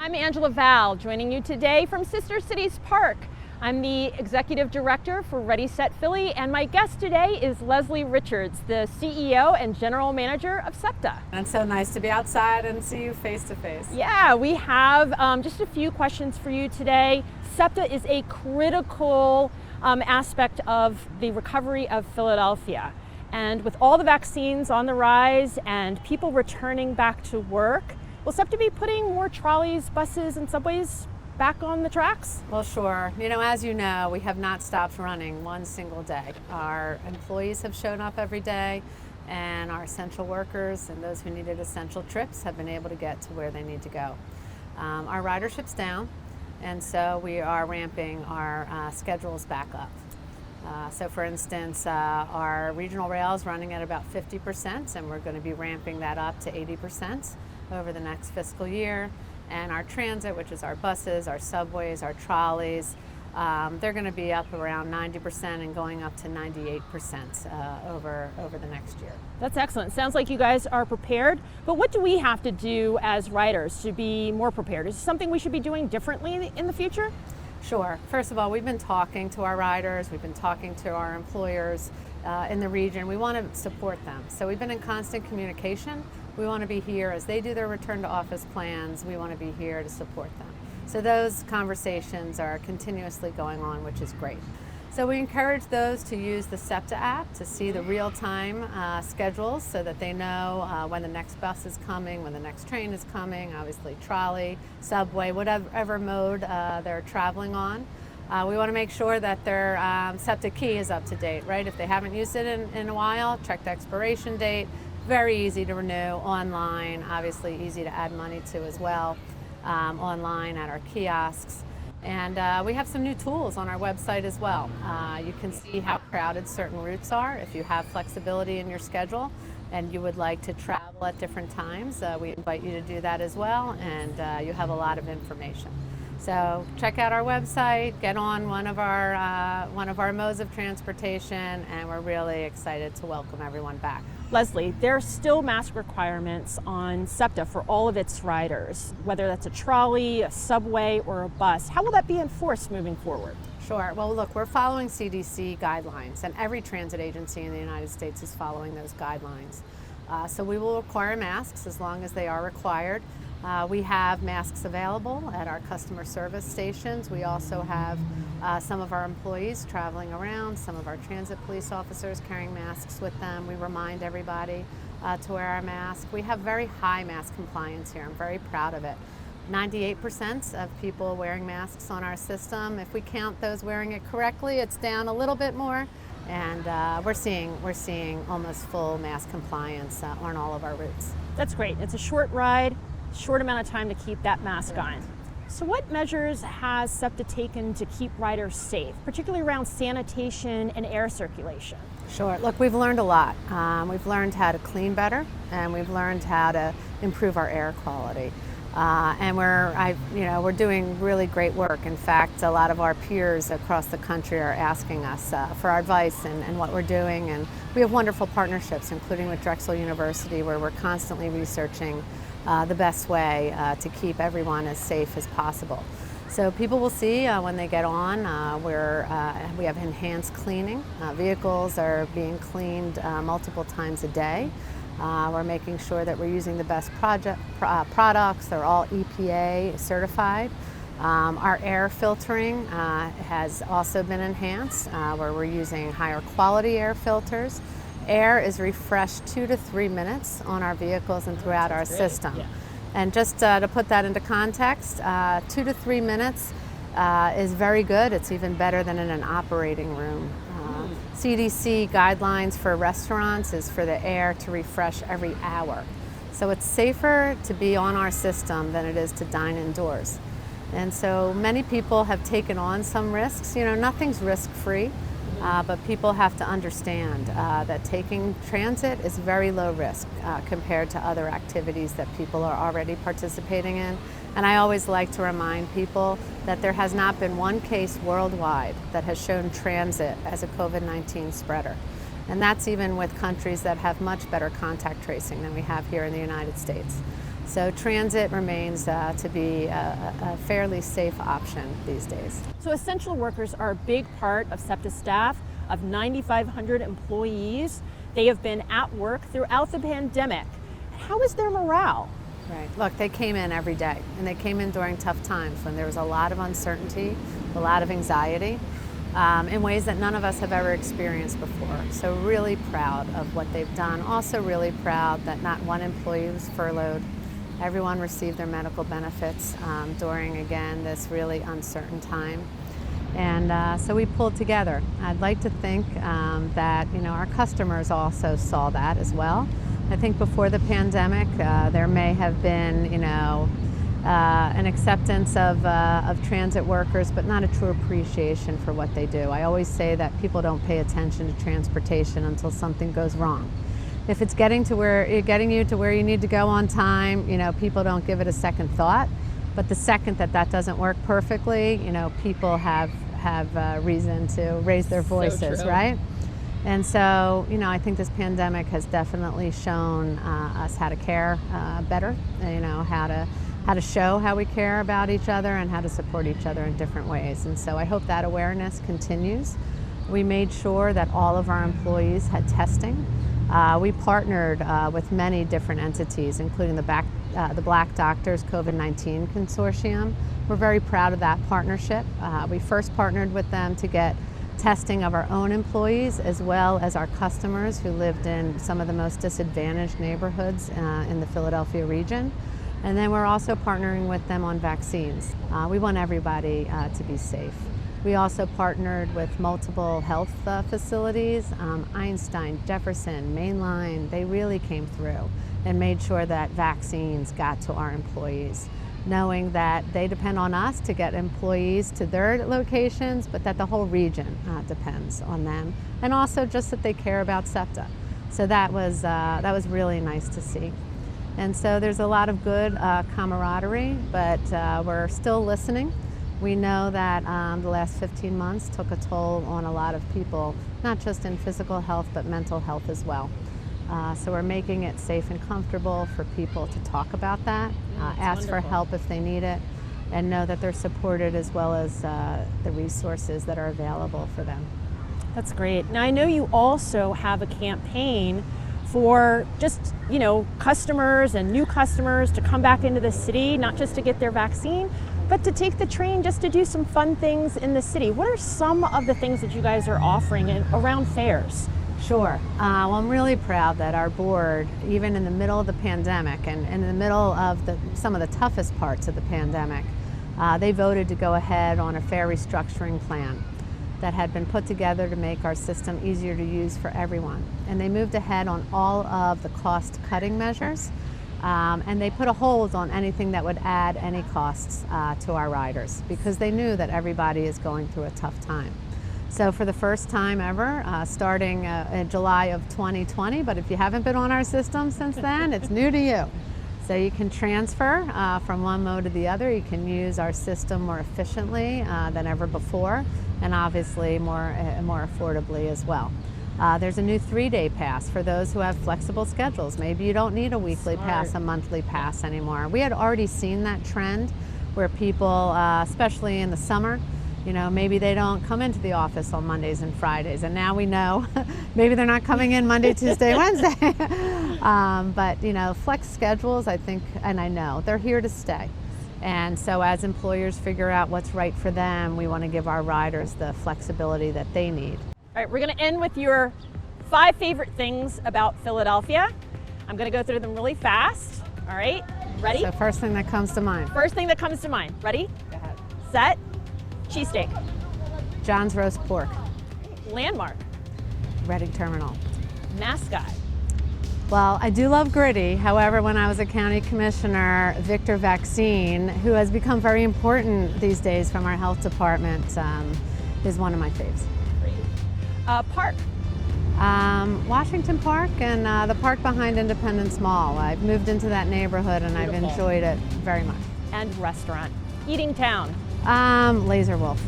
I'm Angela Val, joining you today from Sister Cities Park. I'm the Executive Director for Ready Set Philly, and my guest today is Leslie Richards, the CEO and General Manager of Septa. And it's so nice to be outside and see you face to face. Yeah, we have just a few questions for you today. Septa is a critical aspect of the recovery of Philadelphia. And with all the vaccines on the rise and people returning back to work, will Septa be putting more trolleys, buses, and subways back on the tracks? Well, sure. As you know, we have not stopped running one single day. Our employees have shown up every day, and our essential workers and those who needed essential trips have been able to get to where they need to go. Our ridership's down, and so we are ramping our schedules back up. So for instance, our regional rail is running at about 50%, and we're going to be ramping that up to 80% over the next fiscal year. And our transit, which is our buses, our subways, our trolleys, they're going to be up around 90% and going up to 98% over the next year. That's excellent. Sounds like you guys are prepared, but what do we have to do as riders to be more prepared? Is this something we should be doing differently in the future? Sure. First of all, we've been talking to our riders, we've been talking to our employers in the region. We want to support them. So we've been in constant communication. We want to be here as they do their return to office plans. We want to be here to support them. So those conversations are continuously going on, which is great. So we encourage those to use the Septa app to see the real-time schedules so that they know when the next bus is coming, when the next train is coming, obviously trolley, subway, whatever mode they're traveling on. We want to make sure that their Septa key is up to date, right? If they haven't used it in a while, check the expiration date. Very easy to renew online, obviously easy to add money to as well, online at our kiosks. And we have some new tools on our website as well. You can see how crowded certain routes are. If you have flexibility in your schedule and you would like to travel at different times, we invite you to do that as well, and you have a lot of information. So check out our website, get on one of our modes of transportation, and we're really excited to welcome everyone back. Leslie, there are still mask requirements on Septa for all of its riders, whether that's a trolley, a subway, or a bus. How will that be enforced moving forward? Sure. Well, look, we're following CDC guidelines, and every transit agency in the United States is following those guidelines. So we will require masks as long as they are required. We have masks available at our customer service stations. We also have some of our employees traveling around, some of our transit police officers carrying masks with them. We remind everybody to wear our mask. We have very high mask compliance here. I'm very proud of it. 98% of people wearing masks on our system. If we count those wearing it correctly, it's down a little bit more. And we're seeing almost full mask compliance on all of our routes. That's great. It's a short ride, short amount of time to keep that mask on. So what measures has Septa taken to keep riders safe, particularly around sanitation and air circulation? Sure. Look, we've learned a lot. We've learned how to clean better, and we've learned how to improve our air quality. And we're doing really great work. In fact, a lot of our peers across the country are asking us for our advice and what we're doing. And we have wonderful partnerships, including with Drexel University, where we're constantly researching the best way to keep everyone as safe as possible. So people will see when they get on, we have enhanced cleaning. Vehicles are being cleaned multiple times a day. We're making sure that we're using the best products. They're all EPA certified. Our air filtering has also been enhanced, where we're using higher quality air filters. Air is refreshed 2 to 3 minutes on our vehicles and throughout our system. Yeah. And just to put that into context, 2 to 3 minutes is very good. It's even better than in an operating room. CDC guidelines for restaurants is for the air to refresh every hour. So it's safer to be on our system than it is to dine indoors. And so many people have taken on some risks. Nothing's risk-free, but people have to understand that taking transit is very low risk compared to other activities that people are already participating in. And I always like to remind people that there has not been one case worldwide that has shown transit as a COVID-19 spreader. And that's even with countries that have much better contact tracing than we have here in the United States. So transit remains to be a fairly safe option these days. So essential workers are a big part of Septa staff of 9,500 employees. They have been at work throughout the pandemic. How is their morale? Right. Look, they came in every day, and they came in during tough times when there was a lot of uncertainty, a lot of anxiety, in ways that none of us have ever experienced before. So really proud of what they've done. Also really proud that not one employee was furloughed. Everyone received their medical benefits during, again, this really uncertain time. And so we pulled together. I'd like to think that our customers also saw that as well. I think before the pandemic, there may have been, an acceptance of transit workers, but not a true appreciation for what they do. I always say that people don't pay attention to transportation until something goes wrong. If it's getting you to where you need to go on time, people don't give it a second thought. But the second that doesn't work perfectly, people have reason to raise their voices, right? And so, I think this pandemic has definitely shown us how to care better, how to show how we care about each other and how to support each other in different ways. And so I hope that awareness continues. We made sure that all of our employees had testing. We partnered with many different entities, including the Black Doctors COVID-19 Consortium. We're very proud of that partnership. We first partnered with them to get testing of our own employees as well as our customers who lived in some of the most disadvantaged neighborhoods in the Philadelphia region. And then we're also partnering with them on vaccines. We want everybody to be safe. We also partnered with multiple health facilities, Einstein, Jefferson, Mainline. They really came through and made sure that vaccines got to our employees, knowing that they depend on us to get employees to their locations, but that the whole region depends on them, and also just that they care about SEPTA. So that was really nice to see. And so there's a lot of good camaraderie, but we're still listening. We know that the last 15 months took a toll on a lot of people, not just in physical health, but mental health as well. So we're making it safe and comfortable for people to talk about that, ask for help if they need it, and know that they're supported as well as the resources that are available for them. That's great. Now I know you also have a campaign for just, customers and new customers to come back into the city, not just to get their vaccine, but to take the train just to do some fun things in the city. What are some of the things that you guys are offering around fares? Sure. Well, I'm really proud that our board, even in the middle of the pandemic and in the middle of some of the toughest parts of the pandemic, they voted to go ahead on a fare restructuring plan that had been put together to make our system easier to use for everyone. And they moved ahead on all of the cost-cutting measures, and they put a hold on anything that would add any costs to our riders, because they knew that everybody is going through a tough time. So for the first time ever, starting in July of 2020, but if you haven't been on our system since then, it's new to you. So you can transfer from one mode to the other. You can use our system more efficiently than ever before, and obviously more affordably as well. There's a new 3-day pass for those who have flexible schedules. Maybe you don't need a weekly pass, a monthly pass anymore. We had already seen that trend where people, especially in the summer, maybe they don't come into the office on Mondays and Fridays, and now we know maybe they're not coming in Monday, Tuesday, Wednesday. But flex schedules, I think, and I know, they're here to stay. And so as employers figure out what's right for them, we want to give our riders the flexibility that they need. All right, we're going to end with your 5 favorite things about Philadelphia. I'm going to go through them really fast. All right, ready? So first thing that comes to mind. First thing that comes to mind. Ready? Go ahead. Set. Cheesesteak. John's roast pork. Landmark. Reading Terminal. Mascot. Well, I do love Gritty. However, when I was a county commissioner, Victor Vaccine, who has become very important these days from our health department, is one of my faves. Great. Park. Washington Park and the park behind Independence Mall. I've moved into that neighborhood and Beautiful. I've enjoyed it very much. And restaurant. Eating Town. Laser Wolf.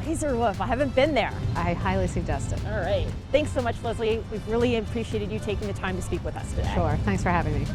Laser Wolf. I haven't been there. I highly suggest it. All right. Thanks so much, Leslie. We've really appreciated you taking the time to speak with us today. Sure. Thanks for having me.